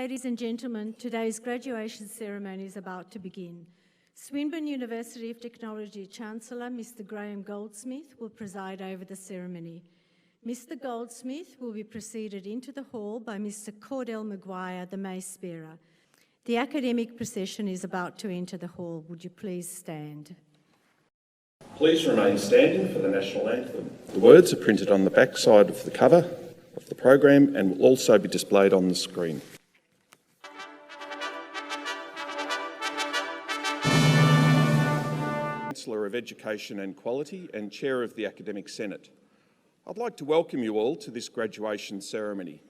Ladies and gentlemen, today's graduation ceremony is about to begin. Swinburne University of Technology Chancellor, Mr. Graham Goldsmith, will preside over the ceremony. Mr. Goldsmith will be preceded into the hall by Mr. Cordell Maguire, the mace bearer. The academic procession is about to enter the hall. Would you please stand? Please remain standing for the national anthem. The words are printed on the back side of the cover of the program and will also be displayed on the screen. Chancellor of Education and Quality and Chair of the Academic Senate, I'd like to welcome you all to this graduation ceremony.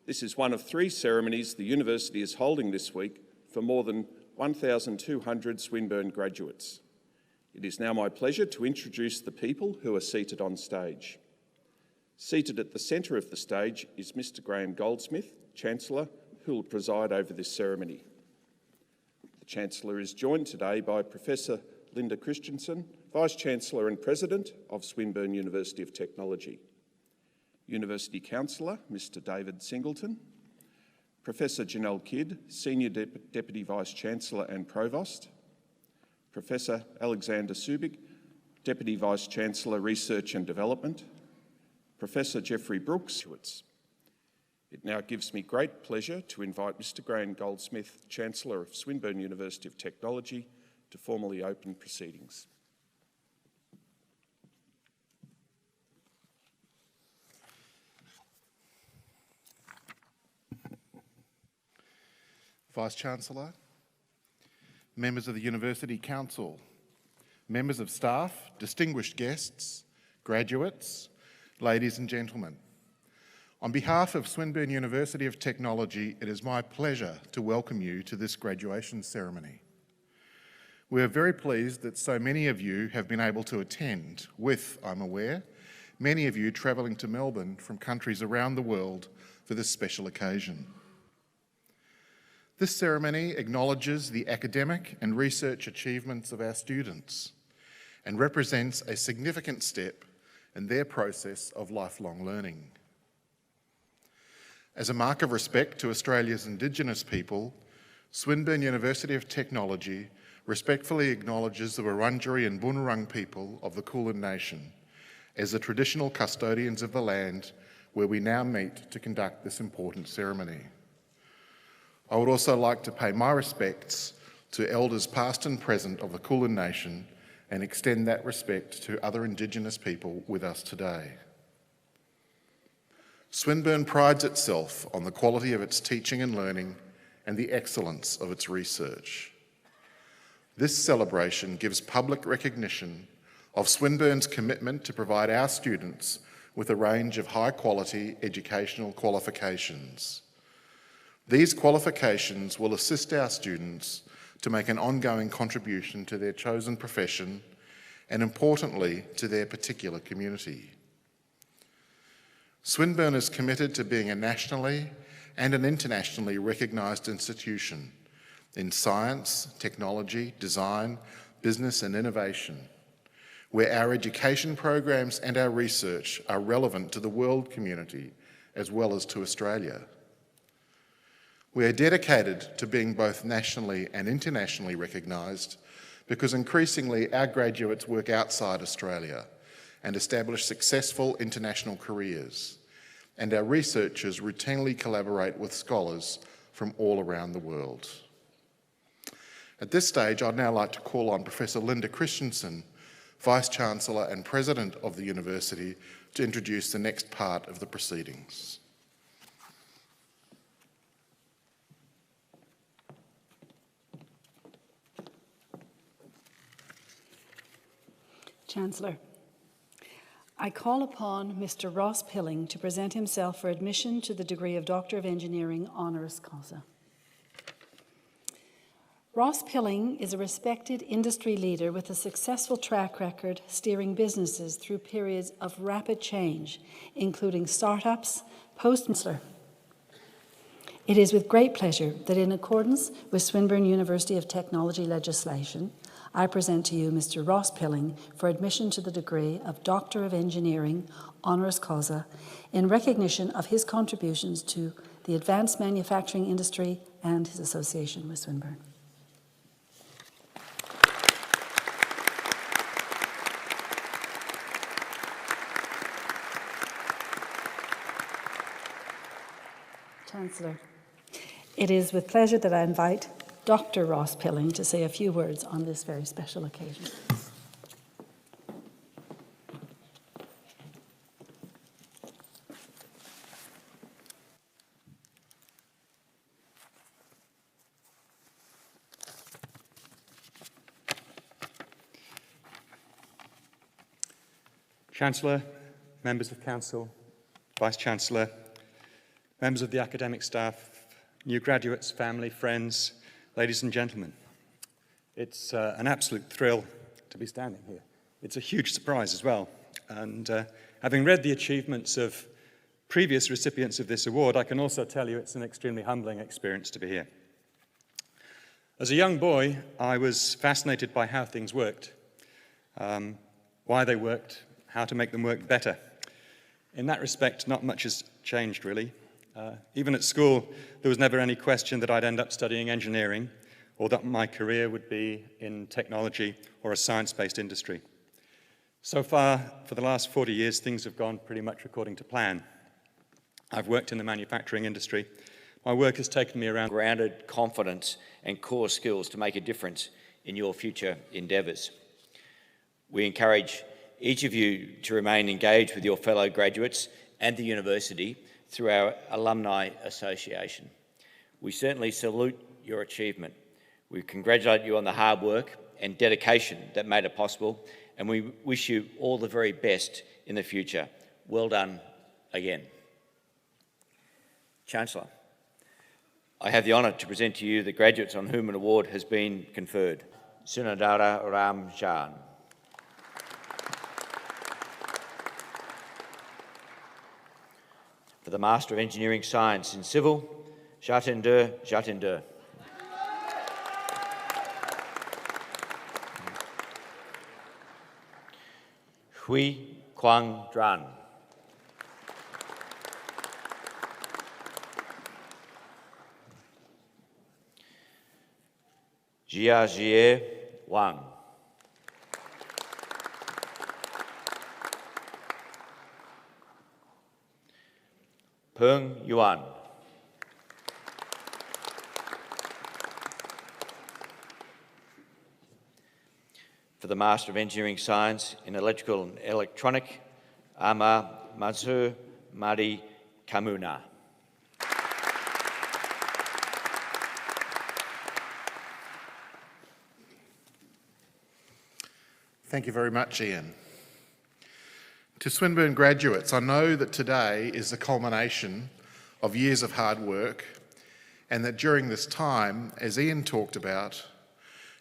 This is one of 3 ceremonies the University is holding this week for more than 1,200 Swinburne graduates. It is now my pleasure to introduce the people who are seated on stage. Seated at the centre of the stage is Mr. Graham Goldsmith, Chancellor, who will preside over this ceremony. The Chancellor is joined today by Professor Linda Christensen, Vice-Chancellor and President of Swinburne University of Technology. University Councillor, Mr. David Singleton. Professor Janelle Kidd, Senior Deputy Vice-Chancellor and Provost. Professor Alexander Subig, Deputy Vice-Chancellor, Research and Development. Professor Jeffrey Brooks. It now gives me great pleasure to invite Mr. Graham Goldsmith, Chancellor of Swinburne University of Technology, to formally open proceedings. Vice-Chancellor, members of the University Council, members of staff, distinguished guests, graduates, ladies and gentlemen. On behalf of Swinburne University of Technology, it is my pleasure to welcome you to this graduation ceremony. We are very pleased that so many of you have been able to attend, with, I'm aware, many of you travelling to Melbourne from countries around the world for this special occasion. This ceremony acknowledges the academic and research achievements of our students and represents a significant step in their process of lifelong learning. As a mark of respect to Australia's Indigenous people, Swinburne University of Technology respectfully acknowledges the Wurundjeri and Boonwurrung people of the Kulin Nation as the traditional custodians of the land where we now meet to conduct this important ceremony. I would also like to pay my respects to elders past and present of the Kulin Nation and extend that respect to other Indigenous people with us today. Swinburne prides itself on the quality of its teaching and learning and the excellence of its research. This celebration gives public recognition of Swinburne's commitment to provide our students with a range of high-quality educational qualifications. These qualifications will assist our students to make an ongoing contribution to their chosen profession and, importantly, to their particular community. Swinburne is committed to being a nationally and an internationally recognised institution in science, technology, design, business and innovation, where our education programs and our research are relevant to the world community as well as to Australia. We are dedicated to being both nationally and internationally recognised because increasingly our graduates work outside Australia and establish successful international careers, and our researchers routinely collaborate with scholars from all around the world. At this stage, I'd now like to call on Professor Linda Christensen, Vice-Chancellor and President of the University, to introduce the next part of the proceedings. Chancellor, I call upon Mr. Ross Pilling to present himself for admission to the degree of Doctor of Engineering honoris causa. Ross Pilling is a respected industry leader with a successful track record steering businesses through periods of rapid change, including startups, post-Chancellor. It is with great pleasure that in accordance with Swinburne University of Technology legislation, I present to you Mr. Ross Pilling for admission to the degree of Doctor of Engineering honoris causa in recognition of his contributions to the the advanced manufacturing industry, and his association with Swinburne. Chancellor, it is with pleasure that I invite Dr. Ross Pilling to say a few words on this very special occasion. Chancellor, members of Council, Vice-Chancellor, members of the academic staff, new graduates, family, friends, ladies and gentlemen. It's an absolute thrill to be standing here. It's a huge surprise as well. And having read the achievements of previous recipients of this award, I can also tell you it's an extremely humbling experience to be here. As a young boy, I was fascinated by how things worked, why they worked, how to make them work better. In that respect, not much has changed, really. Even at school, there was never any question that I'd end up studying engineering or that my career would be in technology or a science-based industry. So far, for the last 40 years, things have gone pretty much according to plan. I've worked in the manufacturing industry. My work has taken me around. Grounded confidence and core skills to make a difference in your future endeavours. We encourage each of you to remain engaged with your fellow graduates and the university through our Alumni Association. We certainly salute your achievement. We congratulate you on the hard work and dedication that made it possible, and we wish you all the very best in the future. Well done again. Chancellor, I have the honour to present to you the graduates on whom an award has been conferred. Sunadara Ramjan. For the Master of Engineering Science in Civil, Jatinder Jatinder. Hui Quang Dran. Jia Jie Wang. Peng Yuan. For the Master of Engineering Science in Electrical and Electronic, Ama Mazur Mari Kamuna. Thank you very much, Ian. To Swinburne graduates, I know that today is the culmination of years of hard work, and that during this time, as Ian talked about,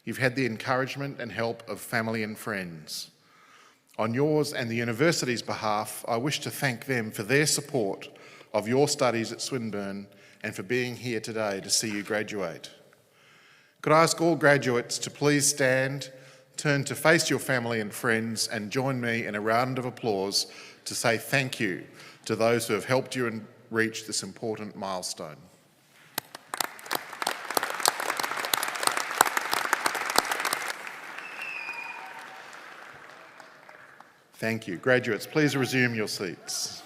you've had the encouragement and help of family and friends. On yours and the university's behalf, I wish to thank them for their support of your studies at Swinburne and for being here today to see you graduate. Could I ask all graduates to please stand, turn to face your family and friends, and join me in a round of applause to say thank you to those who have helped you reach this important milestone. Thank you. Graduates, please resume your seats.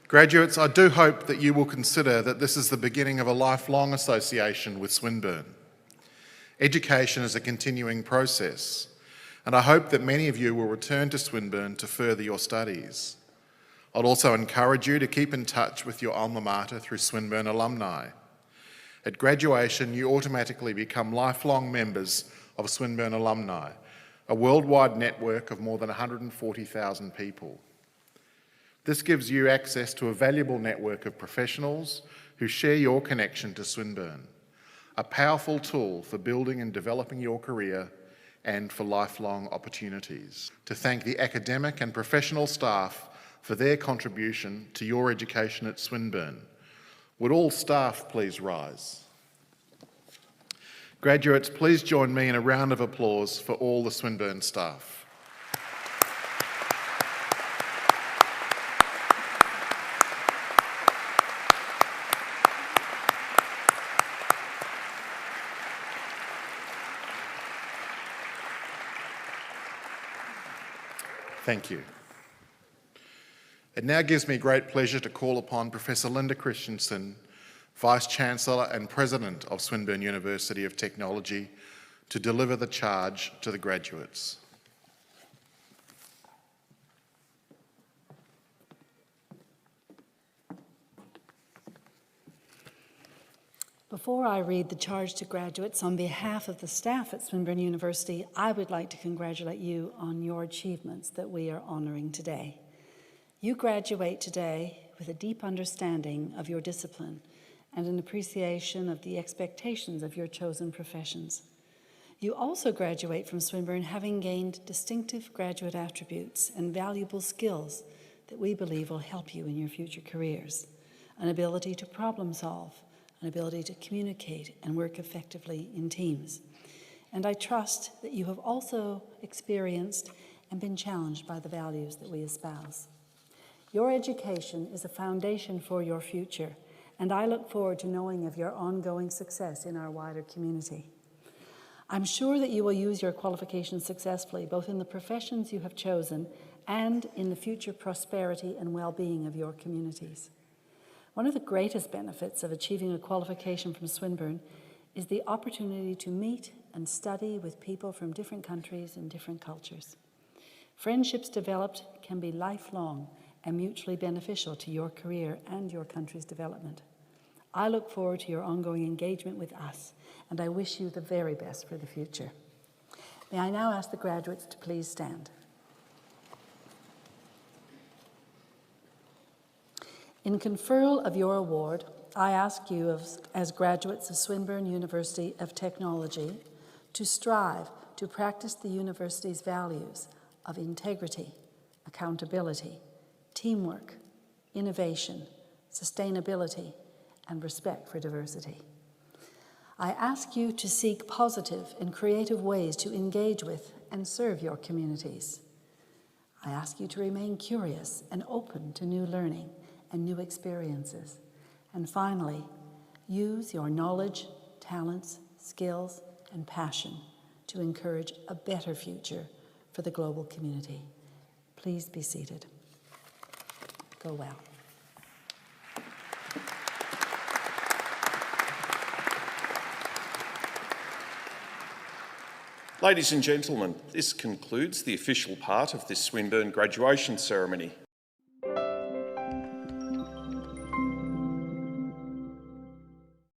Graduates, I do hope that you will consider that this is the beginning of a lifelong association with Swinburne. Education is a continuing process, and I hope that many of you will return to Swinburne to further your studies. I'd also encourage you to keep in touch with your alma mater through Swinburne alumni. At graduation, you automatically become lifelong members of Swinburne alumni, a worldwide network of more than 140,000 people. This gives you access to a valuable network of professionals who share your connection to Swinburne, a powerful tool for building and developing your career and for lifelong opportunities. To thank the academic and professional staff for their contribution to your education at Swinburne. Would all staff please rise? Graduates, please join me in a round of applause for all the Swinburne staff. Thank you. It now gives me great pleasure to call upon Professor Linda Christensen, Vice-Chancellor and President of Swinburne University of Technology, to deliver the charge to the graduates. Before I read the charge to graduates, on behalf of the staff at Swinburne University, I would like to congratulate you on your achievements that we are honouring today. You graduate today with a deep understanding of your discipline and an appreciation of the expectations of your chosen professions. You also graduate from Swinburne having gained distinctive graduate attributes and valuable skills that we believe will help you in your future careers. An ability to problem solve, an ability to communicate and work effectively in teams. And I trust that you have also experienced and been challenged by the values that we espouse. Your education is a foundation for your future, and I look forward to knowing of your ongoing success in our wider community. I'm sure that you will use your qualifications successfully, both in the professions you have chosen and in the future prosperity and well-being of your communities. One of the greatest benefits of achieving a qualification from Swinburne is the opportunity to meet and study with people from different countries and different cultures. Friendships developed can be lifelong and mutually beneficial to your career and your country's development. I look forward to your ongoing engagement with us, and I wish you the very best for the future. May I now ask the graduates to please stand. In conferral of your award, I ask you as graduates of Swinburne University of Technology to strive to practice the university's values of integrity, accountability, teamwork, innovation, sustainability, and respect for diversity. I ask you to seek positive and creative ways to engage with and serve your communities. I ask you to remain curious and open to new learning and new experiences. And finally, use your knowledge, talents, skills, and passion to encourage a better future for the global community. Please be seated. Go well. Ladies and gentlemen, this concludes the official part of this Swinburne graduation ceremony.